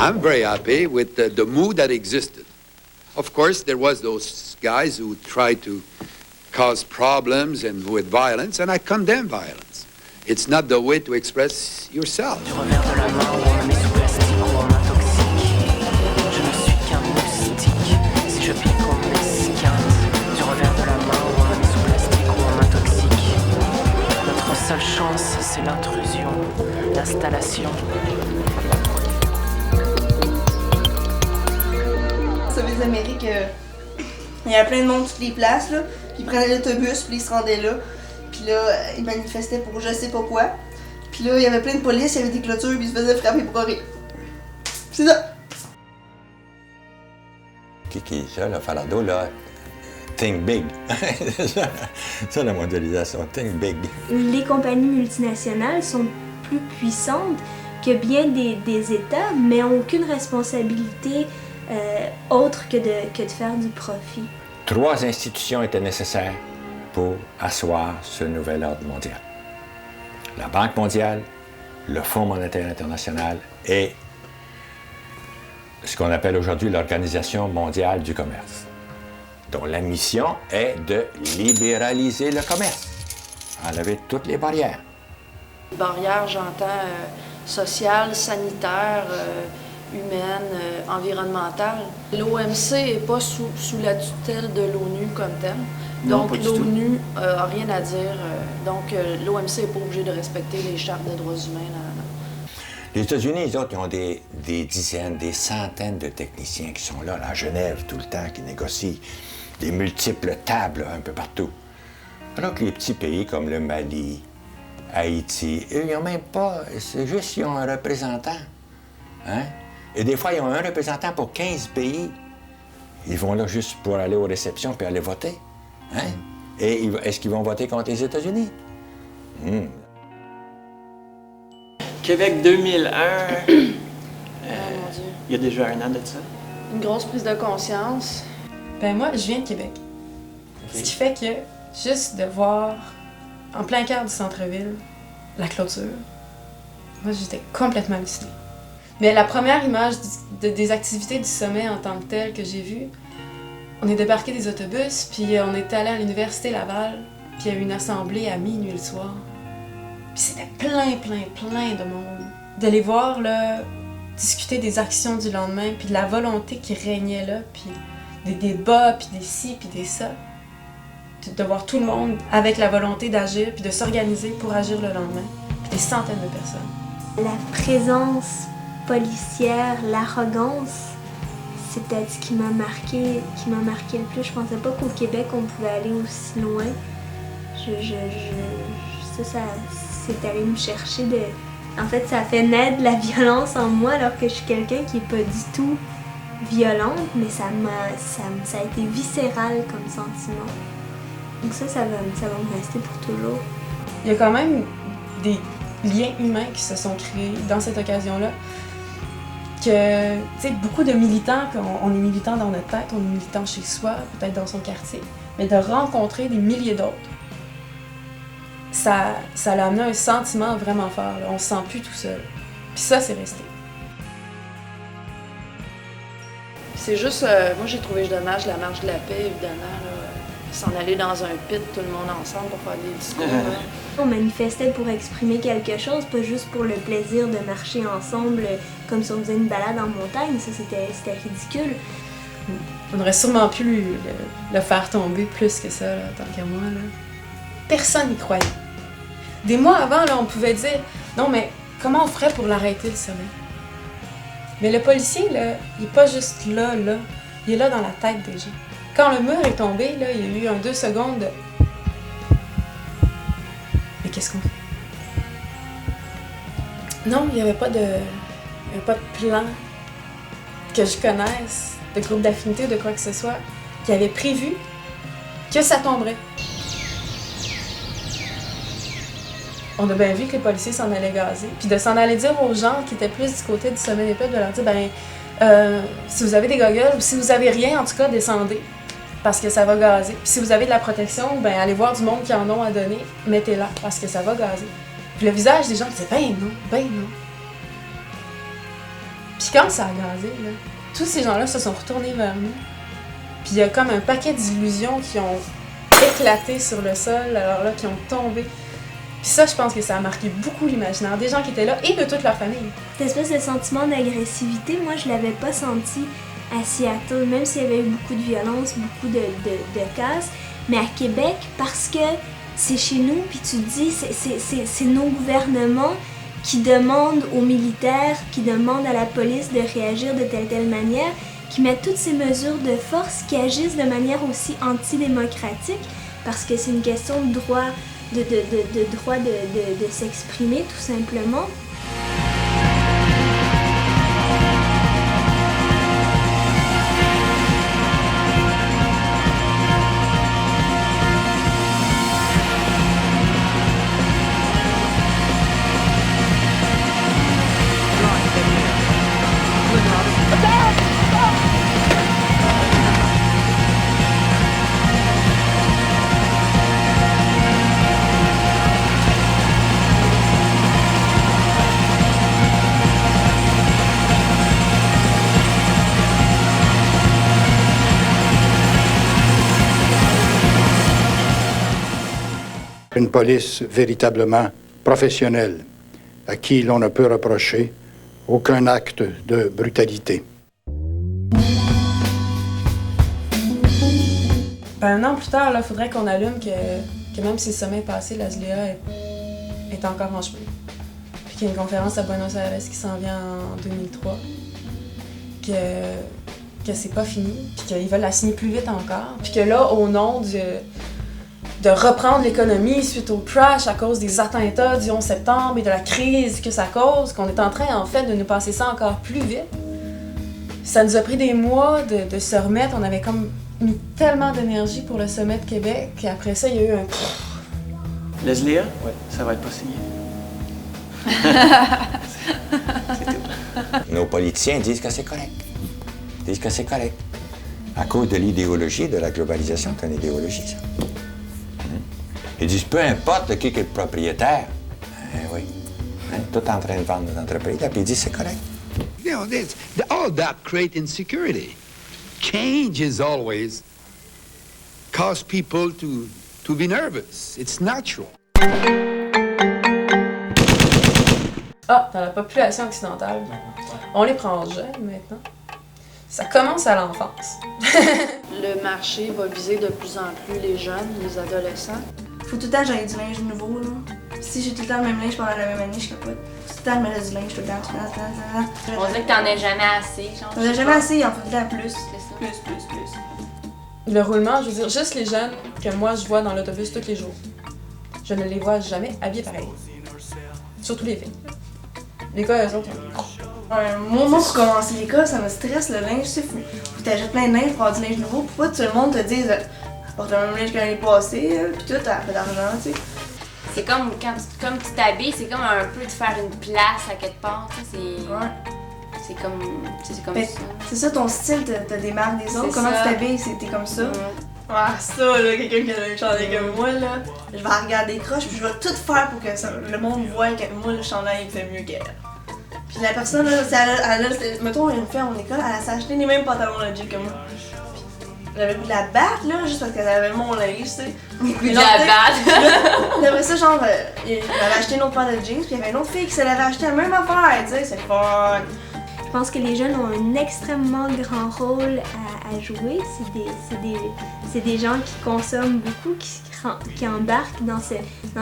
I'm very happy with the mood that existed. Of course, there was those guys who tried to cause problems and with violence, and I condemn violence. It's not the way to express yourself. Du revers de la main, on me met sous plastique ou on m'intoxique. Je ne suis qu'un moustique, si je pique on m'esquinte. Du revers de la main, on me met sous plastique ou on m'intoxique. Notre seule chance, c'est l'intrusion, l'installation. Vous savez, les Amériques, il y avait plein de monde toutes les places, là, puis ils prenaient l'autobus, puis ils se rendaient là. Puis là, ils manifestaient pour je sais pas quoi. Puis là, il y avait plein de police, il y avait des clôtures, puis ils se faisaient frapper pour rien. C'est ça! Qui ça, le Falado, là? Think big. ça, la mondialisation, think big. Les compagnies multinationales sont plus puissantes que bien des États, mais n'ont aucune responsabilité autre que de faire du profit. 3 institutions étaient nécessaires pour asseoir ce nouvel ordre mondial. La Banque mondiale, le Fonds monétaire international et ce qu'on appelle aujourd'hui l'Organisation mondiale du commerce, dont la mission est de libéraliser le commerce, enlever toutes les barrières. Barrières, j'entends sociales, sanitaires, humaines, environnementales. L'OMC n'est pas sous la tutelle de l'ONU comme telle. Donc l'ONU n'a rien à dire. Donc l'OMC n'est pas obligé de respecter les chartes des droits humains. Les États-Unis, les autres, ils ont des dizaines, des centaines de techniciens qui sont là, à Genève, tout le temps, qui négocient des multiples tables un peu partout. Alors que les petits pays comme le Mali, Haïti, eux, ils n'ont même pas... C'est juste qu'ils ont un représentant. Hein? Et des fois, ils ont un représentant pour 15 pays. Ils vont là juste pour aller aux réceptions puis aller voter. Hein? Et est-ce qu'ils vont voter contre les États-Unis? Québec 2001, Mon Dieu. il y a déjà un an de ça. Une grosse prise de conscience. Ben moi, je viens de Québec. Ce qui fait que juste de voir, en plein cœur du centre-ville, la clôture, moi, j'étais complètement hallucinée. Mais la première image des activités du sommet en tant que telle que j'ai vue, on est débarqué des autobus, puis on était allé à l'université Laval, puis il y a eu une assemblée à minuit le soir. Puis c'était plein de monde. De les voir, là, discuter des actions du lendemain, puis de la volonté qui régnait là, puis des débats, puis des ci, puis des ça. De voir tout le monde avec la volonté d'agir, puis de s'organiser pour agir le lendemain. Puis des centaines de personnes. La présence policière, l'arrogance, c'est peut-être ce qui m'a marqué le plus. Je pensais pas qu'au Québec on pouvait aller aussi loin. Ça c'est allé me chercher de... En fait, ça a fait naître de la violence en moi alors que je suis quelqu'un qui est pas du tout violente, mais ça a été viscéral comme sentiment. Donc ça va me rester pour toujours. Il y a quand même des liens humains qui se sont créés dans cette occasion-là. Que, tu sais, beaucoup de militants, on est militant dans notre tête, on est militant chez soi, peut-être dans son quartier, mais de rencontrer des milliers d'autres, ça l'a amené un sentiment vraiment fort. Là. On se sent plus tout seul. Puis ça, c'est resté. C'est juste, moi j'ai trouvé dommage la marche de la paix, évidemment, là, s'en aller dans un pit, tout le monde ensemble pour faire des discours. On manifestait pour exprimer quelque chose, pas juste pour le plaisir de marcher ensemble comme si on faisait une balade en montagne. Ça, c'était ridicule. On aurait sûrement pu le faire tomber plus que ça, là, tant qu'à moi. Là. Personne n'y croyait. Des mois avant, là, on pouvait dire « Non, mais comment on ferait pour l'arrêter, le sommet? » Mais le policier, là, il n'est pas juste là. Il est là dans la tête des gens. Quand le mur est tombé, là, il y a eu 2 secondes de... Mais qu'est-ce qu'on fait? Non, il n'y avait pas de plan que je connaisse, de groupe d'affinité ou de quoi que ce soit, qui avait prévu que ça tomberait. On a bien vu que les policiers s'en allaient gazer. Puis de s'en aller dire aux gens qui étaient plus du côté du sommet des peuples, de leur dire, si vous avez des goggles ou si vous avez rien, en tout cas, descendez. Parce que ça va gazer. Puis si vous avez de la protection, allez voir du monde qui en ont à donner, mettez-la, parce que ça va gazer. Puis le visage des gens disaient, ben non. Puis quand ça a gazé, là, tous ces gens-là se sont retournés vers nous. Puis il y a comme un paquet d'illusions qui ont éclaté sur le sol, alors là, qui ont tombé. Puis ça, je pense que ça a marqué beaucoup l'imaginaire des gens qui étaient là et de toute leur famille. Cette espèce de sentiment d'agressivité, moi, je l'avais pas senti à Seattle, même s'il y avait eu beaucoup de violence, beaucoup de casse. Mais à Québec, parce que c'est chez nous, puis tu te dis, c'est nos gouvernements qui demandent aux militaires, qui demandent à la police de réagir de telle manière, qui mettent toutes ces mesures de force, qui agissent de manière aussi antidémocratique, parce que c'est une question de droit de s'exprimer, tout simplement. Une police véritablement professionnelle, à qui l'on ne peut reprocher aucun acte de brutalité. Un an plus tard, il faudrait qu'on allume que même si le sommet est passé, la SLEA est encore en chemin. Puis qu'il y a une conférence à Buenos Aires qui s'en vient en 2003, que c'est pas fini, puis qu'ils veulent la signer plus vite encore. Puis que là, au nom de reprendre l'économie suite au crash à cause des attentats du 11 septembre et de la crise que ça cause, qu'on est en train, en fait, de nous passer ça encore plus vite. Ça nous a pris des mois de se remettre. On avait comme mis tellement d'énergie pour le sommet de Québec, puis après ça, il y a eu un... Leslie, oui, ça va être pas signé. C'est tout. Nos politiciens disent que c'est correct. Ils disent que c'est correct. À cause de l'idéologie, de la globalisation, c'est une idéologie, ça. Ils disent, peu importe de qui est le propriétaire. Oui. Tout en train de vendre nos entreprises, puis ils disent, c'est correct. You know, all that create insecurity. Change is always cause people to be nervous. It's natural. Ah, dans la population occidentale, on les prend jeunes maintenant. Ça commence à l'enfance. Le marché va viser de plus en plus les jeunes, les adolescents. Faut tout le temps que j'aille du linge nouveau, là. Si j'ai tout le temps le même linge pendant la même année, je capote. Tout le temps, je mets du linge, tout le temps. On dirait que t'en as jamais assez. On a jamais assez, il en faut tout le temps plus. C'est ça. Plus. Le roulement, je veux dire, juste les jeunes que moi je vois dans l'autobus tous les jours. Je ne les vois jamais habillés pareil. Surtout les filles. Les gars, eux autres, moi, pour commencer l'école, ça me stresse le linge, c'est fou. Faut que t'achètes plein de linge pour avoir du linge nouveau, pour pas que tout le monde te dise porte le même linge que l'année passée, pis tout, t'as pas d'argent, tu sais. C'est comme quand tu t'habilles, c'est comme un peu de faire une place à quelque part, tu sais, Ouais. c'est comme Ben, ça. c'est ça, ton style te démarque des autres. C'est Comment ça. tu t'habilles, t'es comme ça. Mm. Ah, ça, là, quelqu'un qui a le chandail comme moi, là, je vais regarder croche, puis je vais tout faire pour que le monde voie que moi, le chandail, il fait mieux qu'elle. Puis la personne, là, mettons, une fille à mon école, elle s'est acheté les mêmes pantalons de jean que moi. J'avais le goût de la battre, là, juste parce qu'elle avait mon linge, tu sais. De la batte. Puis après ça, genre, il avait acheté une autre paire de jeans, puis il y avait une autre fille qui se l'avait acheté la même affaire, tu sais, c'est fun. Je pense que les jeunes ont un extrêmement grand rôle à jouer. C'est des gens qui consomment beaucoup, qui embarquent dans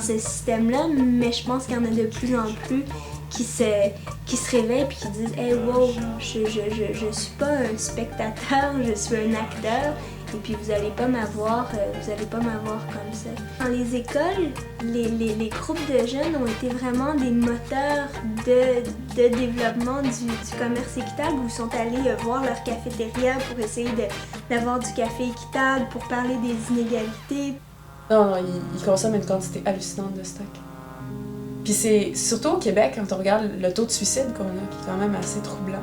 ce système-là, mais je pense qu'il y en a de plus en plus qui se réveillent et qui disent « Hey, wow, je suis pas un spectateur, je suis un acteur. » Et puis vous allez pas m'avoir comme ça. Dans les écoles, les groupes de jeunes ont été vraiment des moteurs de développement du commerce équitable, où ils sont allés voir leur cafétéria pour essayer d'avoir du café équitable, pour parler des inégalités. Non, ils consomment une quantité hallucinante de stock. Puis c'est surtout au Québec, quand on regarde le taux de suicide qu'on a, qui est quand même assez troublant.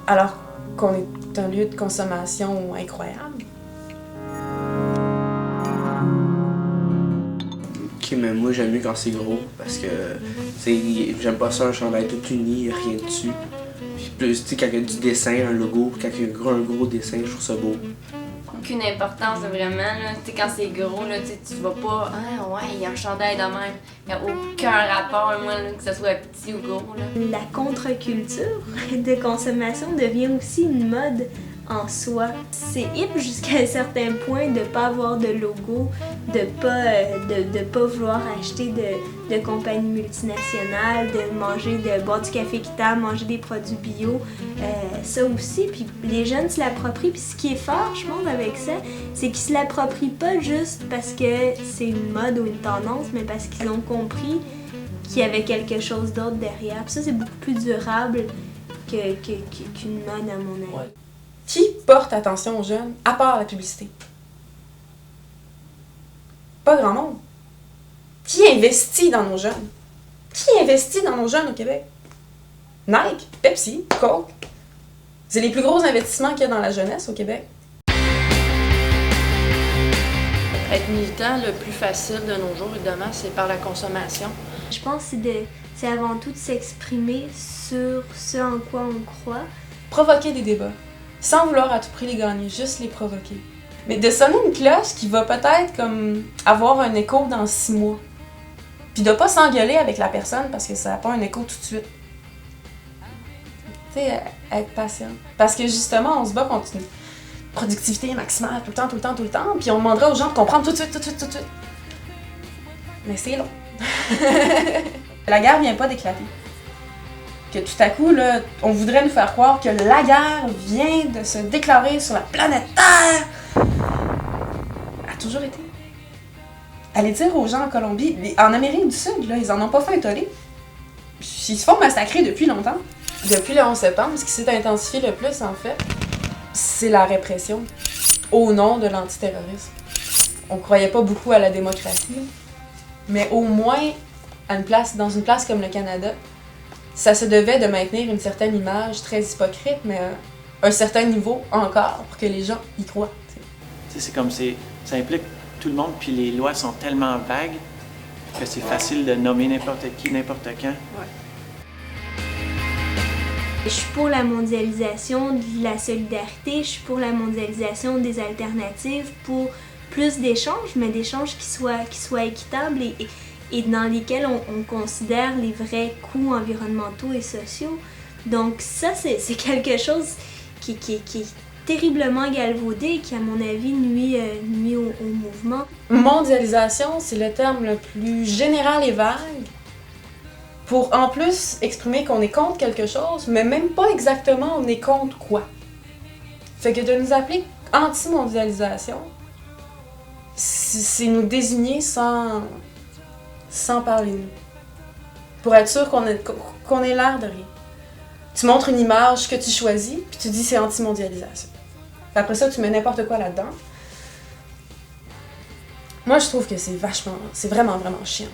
Alors qu'on est un lieu de consommation incroyable. Qui mais moi j'aime mieux quand c'est gros parce que j'aime pas ça un chandail tout uni, rien dessus. Puis plus, tu sais, quand il y a du dessin, un logo, quand il y a un gros dessin, je trouve ça beau. Aucune importance vraiment, là. Tu sais, quand c'est gros, là, tu vas pas, ah ouais, il y a un chandail de même. Il n'y a aucun rapport, moi, là, que ce soit petit ou gros, là. La contre-culture de consommation devient aussi une mode en soi. C'est hip jusqu'à un certain point de pas avoir de logo, de pas vouloir acheter de compagnies multinationales, de boire du café équitable, manger des produits bio, ça aussi. Puis les jeunes se l'approprient. Puis ce qui est fort, je pense, avec ça, c'est qu'ils se l'approprient pas juste parce que c'est une mode ou une tendance, mais parce qu'ils ont compris qu'il y avait quelque chose d'autre derrière. Puis ça, c'est beaucoup plus durable qu'une mode, à mon avis. Ouais. Qui porte attention aux jeunes, à part la publicité? Pas grand monde. Qui investit dans nos jeunes? Qui investit dans nos jeunes au Québec? Nike, Pepsi, Coke. C'est les plus gros investissements qu'il y a dans la jeunesse au Québec. Être militant, le plus facile de nos jours, évidemment, c'est par la consommation. Je pense que c'est avant tout de s'exprimer sur ce en quoi on croit. Provoquer des débats, sans vouloir à tout prix les gagner, juste les provoquer. Mais de sonner une cloche qui va peut-être comme avoir un écho dans 6 mois. Puis de pas s'engueuler avec la personne parce que ça n'a pas un écho tout de suite. Tu sais, être patient. Parce que justement, on se bat contre une productivité maximale tout le temps, puis on demanderait aux gens de comprendre tout de suite. Mais c'est long. La guerre vient pas d'éclater. Que tout à coup, là, on voudrait nous faire croire que la guerre vient de se déclarer sur la planète Terre. A toujours été. Allez dire aux gens en Colombie, en Amérique du Sud, là, ils en ont pas fait un tollé. Ils se font massacrer depuis longtemps. Depuis le 11 septembre, ce qui s'est intensifié le plus, en fait, c'est la répression au nom de l'antiterrorisme. On croyait pas beaucoup à la démocratie, mais au moins, dans une place comme le Canada, ça se devait de maintenir une certaine image très hypocrite, mais un certain niveau encore pour que les gens y croient. C'est comme ça implique tout le monde, puis les lois sont tellement vagues que c'est facile de nommer n'importe qui, n'importe quand. Ouais. Je suis pour la mondialisation de la solidarité, je suis pour la mondialisation des alternatives, pour plus d'échanges, mais d'échanges qui soient équitables et dans lesquels on considère les vrais coûts environnementaux et sociaux. Donc ça, c'est quelque chose qui est terriblement galvaudé et qui, à mon avis, nuit au mouvement. Mondialisation, c'est le terme le plus général et vague pour en plus exprimer qu'on est contre quelque chose, mais même pas exactement on est contre quoi. Fait que de nous appeler anti-mondialisation, c'est nous désigner sans parler de nous. Pour être sûr qu'on ait l'air de rien. Tu montres une image que tu choisis, puis tu dis c'est anti-mondialisation. Après ça, tu mets n'importe quoi là-dedans. Moi, je trouve que c'est vraiment chiant.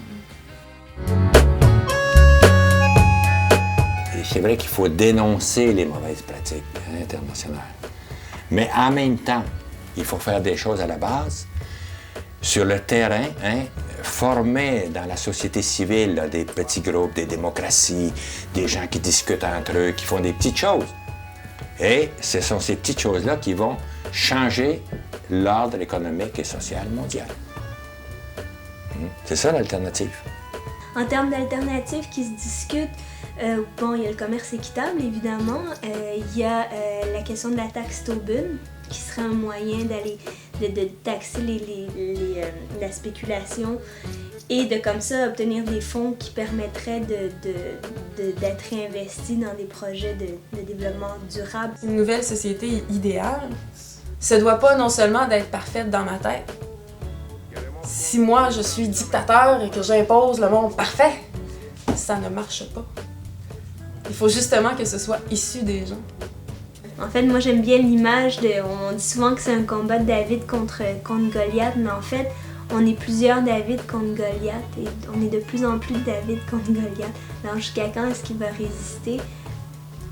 C'est vrai qu'il faut dénoncer les mauvaises pratiques internationales. Mais en même temps, il faut faire des choses à la base. Sur le terrain, former dans la société civile là, des petits groupes, des démocraties, des gens qui discutent entre eux, qui font des petites choses. Et ce sont ces petites choses-là qui vont changer l'ordre économique et social mondial. C'est ça l'alternative. En termes d'alternatives qui se discutent, il y a le commerce équitable, évidemment. Il y a la question de la taxe Tobin, qui serait un moyen de taxer la spéculation et de comme ça obtenir des fonds qui permettraient d'être réinvestis dans des projets de développement durable. Une nouvelle société idéale se doit pas non seulement d'être parfaite dans ma tête. Si moi je suis dictateur et que j'impose le monde parfait, ça ne marche pas. Il faut justement que ce soit issu des gens. En fait, moi j'aime bien l'image on dit souvent que c'est un combat de David contre Goliath, mais en fait, on est plusieurs David contre Goliath et on est de plus en plus de David contre Goliath. Alors jusqu'à quand est-ce qu'il va résister?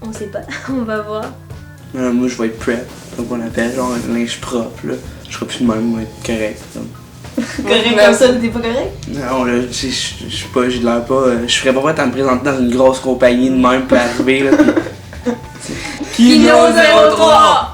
On sait pas, on va voir. Moi je vais être prep, comme on appelle, genre un linge propre, là. Je serai plus de même, moi être correct. Correct comme ça, t'es pas correct? Non, là, je sais pas, j'ai de l'air pas. Je serais pas prêt à me présenter dans une grosse compagnie de même pour arriver, là. Pis... Kino 03!